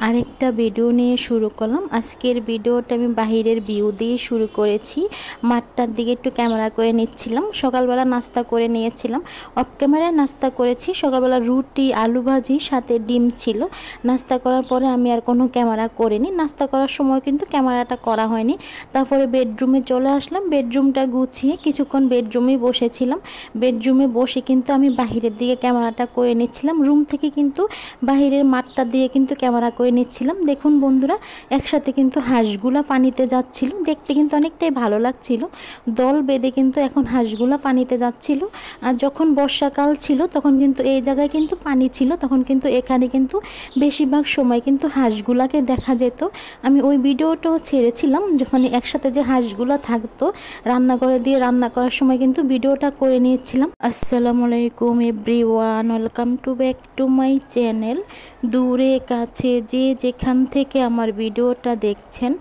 আরেকটা ভিডিও নিয়ে শুরু করলাম। আজকের ভিডিওটা আমি বাহিরের ভিউ দিয়ে শুরু করেছি। মাঠটার দিকে একটু ক্যামেরা করে নিচ্ছিলাম। সকালবেলা নাস্তা করে নিয়েছিলাম, অফ ক্যামেরায় নাস্তা করেছি। সকালবেলা রুটি, আলু ভাজি, সাথে ডিম ছিল। নাস্তা করার পরে আমি আর কোনো ক্যামেরা করিনি। নাস্তা করার সময় কিন্তু ক্যামেরাটা করা হয়নি। তারপরে বেডরুমে চলে আসলাম। বেডরুমটা গুছিয়ে কিছুক্ষণ বেডরুমেই বসেছিলাম। বেডরুমে বসে কিন্তু আমি বাহিরের দিকে ক্যামেরাটা করে নিচ্ছিলাম। রুম থেকে কিন্তু বাহিরের মাঠটা দিয়ে কিন্তু ক্যামেরা করে নিচ্ছিলাম। দেখুন বন্ধুরা, একসাথে কিন্তু হাঁসগুলা পানিতে যাচ্ছিল। দেখতে কিন্তু অনেকটাই ভালো লাগছিল। দল বেঁধে কিন্তু এখন হাঁসগুলা পানিতে যাচ্ছিল। আর যখন বর্ষাকাল ছিল তখন কিন্তু এই জায়গায় কিন্তু পানি ছিল, তখন কিন্তু এখানে কিন্তু বেশিরভাগ সময় কিন্তু হাঁসগুলাকে দেখা যেত। আমি ওই ভিডিওটাও ছেড়েছিলাম যখন একসাথে যে হাঁসগুলা থাকতো রান্নাঘরে দিয়ে রান্না করার সময় কিন্তু ভিডিওটা করে নিয়েছিলাম। আসসালামু আলাইকুম everyone, welcome to back to my channel. দূরে কাছে যে যেখান থেকে আমার ভিডিওটা দেখছেন,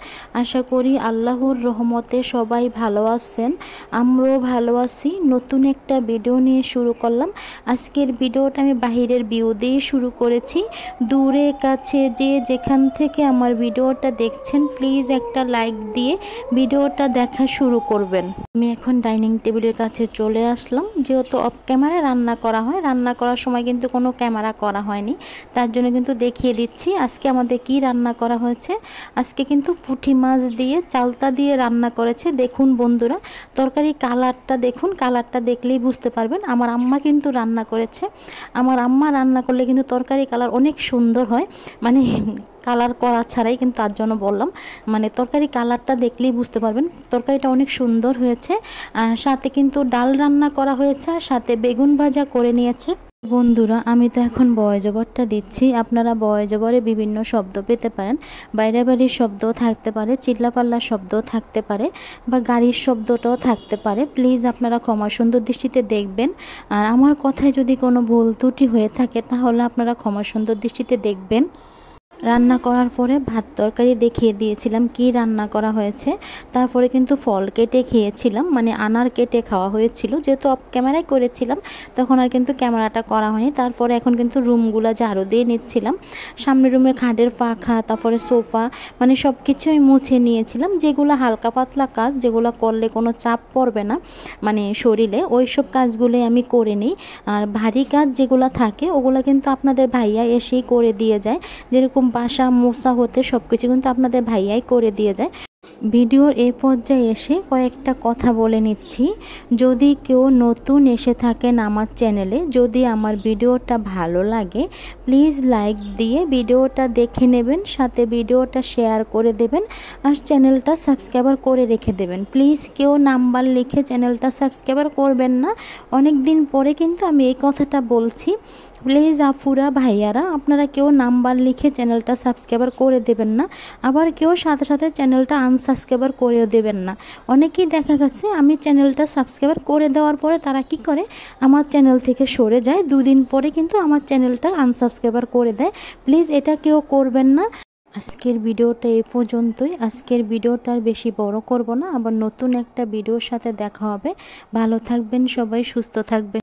আশা করি আল্লাহর রহমতে সবাই ভালো আছেন। আমরাও ভালো আছি। নতুন একটা ভিডিও নিয়ে শুরু করলাম। আজকের ভিডিওটা আমি বাহিরের ভিউ দিয়ে শুরু করেছি। দূরে কাছে যে যেখান থেকে আমার ভিডিওটা দেখছেন, প্লিজ একটা লাইক দিয়ে ভিডিওটা দেখা শুরু করবেন। আমি এখন ডাইনিং টেবিলের কাছে চলে আসলাম। যেহেতু অফ ক্যামেরায় রান্না করা হয়, রান্না করার সময় কিন্তু কোনো ক্যামেরা করা হয়নি, তার জন্য কিন্তু দেখিয়ে দিচ্ছি আজকে আমাদের কি রান্না করা হয়েছে। আজকে কিন্তু পুঁটি মাছ দিয়ে চালতা দিয়ে রান্না করেছে। দেখুন বন্ধুরা, তরকারি কালারটা দেখুন, কালারটা দেখলেই বুঝতে পারবেন আমার আম্মা কিন্তু রান্না করেছে। আমার আম্মা রান্না করলে কিন্তু তরকারি কালার অনেক সুন্দর হয়, মানে কালার করা ছাড়াই, কিন্তু তার জন্য বললাম, মানে তরকারি কালারটা দেখলেই বুঝতে পারবেন তরকারিটা অনেক সুন্দর হয়েছে। সাথে কিন্তু ডাল রান্না করা হয়েছে, সাথে বেগুন ভাজা করে নিয়েছে। বন্ধুরা, আমি তো এখন বয়জবরটা দিচ্ছি। আপনারা বয়জবরে বিভিন্ন শব্দ পেতে পারেন। বাইরে বাড়ির শব্দও থাকতে পারে, চিল্লাপাল্লার শব্দও থাকতে পারে, বা গাড়ির শব্দটাও থাকতে পারে। প্লিজ আপনারা ক্ষমা সুন্দর দৃষ্টিতে দেখবেন। আর আমার কথায় যদি কোনো ভুল ত্রুটি হয়ে থাকে তাহলে আপনারা ক্ষমা সুন্দর দৃষ্টিতে দেখবেন। রান্না করার পরে ভাত তরকারি দেখিয়ে দিয়েছিলাম কি রান্না করা হয়েছে। তারপরে কিন্তু ফল কেটে খেয়েছিলাম, মানে আনার কেটে খাওয়া হয়েছিল। যেহেতু অফ ক্যামেরায় করেছিলাম তখন আর কিন্তু ক্যামেরাটা করা হয়নি। তারপরে এখন কিন্তু রুমগুলো ঝাড়ু দিয়ে নিচ্ছিলাম। সামনের রুমের খাটের পাখা, তারপরে সোফা, মানে সব কিছু আমি মুছে নিয়েছিলাম। যেগুলো হালকা পাতলা কাজ, যেগুলো করলে কোনো চাপ পড়বে না মানে শরীরে, ওই সব কাজগুলোই আমি করে নিই। আর ভারী কাজ যেগুলো থাকে ওগুলো কিন্তু আপনাদের ভাইয়া এসেই করে দিয়ে যায়। যেরকম বাসা মোছা হতে সব কিছু কিন্তু আপনাদের ভাইয়াই করে দিয়ে যায়। ভিডিওর এই পর্যায়ে এসে কয়েকটা কথা বলে নিচ্ছি। যদি কেউ নতুন এসে থাকেন আমার চ্যানেলে, যদি আমার ভিডিওটা ভালো লাগে প্লিজ লাইক দিয়ে ভিডিওটা দেখে নেবেন, সাথে ভিডিওটা শেয়ার করে দেবেন, আর চ্যানেলটা সাবস্ক্রাইবার করে রেখে দেবেন। প্লিজ কেউ নাম্বার লিখে চ্যানেলটা সাবস্ক্রাইবার করবেন না। অনেক দিন পরে কিন্তু আমি এই কথাটা বলছি। প্লিজ আপুরা ভাইয়ারা, আপনারা কেউ নাম্বার লিখে চ্যানেলটা সাবস্ক্রাইবার করে দেবেন না, আবার কেউ সাথে সাথে চ্যানেলটা আনসাবস্ক্রাইবার করেও দেবেন না। অনেকেই দেখা গেছে আমি চ্যানেলটা সাবস্ক্রাইবার করে দেওয়ার পরে তারা কি করে, আমার চ্যানেল থেকে সরে যায়। দুদিন পরে কিন্তু আমার চ্যানেলটা আনসাবস্ক্রাইবার করে দেয়। প্লিজ এটা কেউ করবেন না। আজকের ভিডিওটা এই পর্যন্তই। আজকের ভিডিওটা আর বেশি বড় করব না। আবার নতুন একটা ভিডিওর সাথে দেখা হবে। ভালো থাকবেন সবাই, সুস্থ থাকবেন।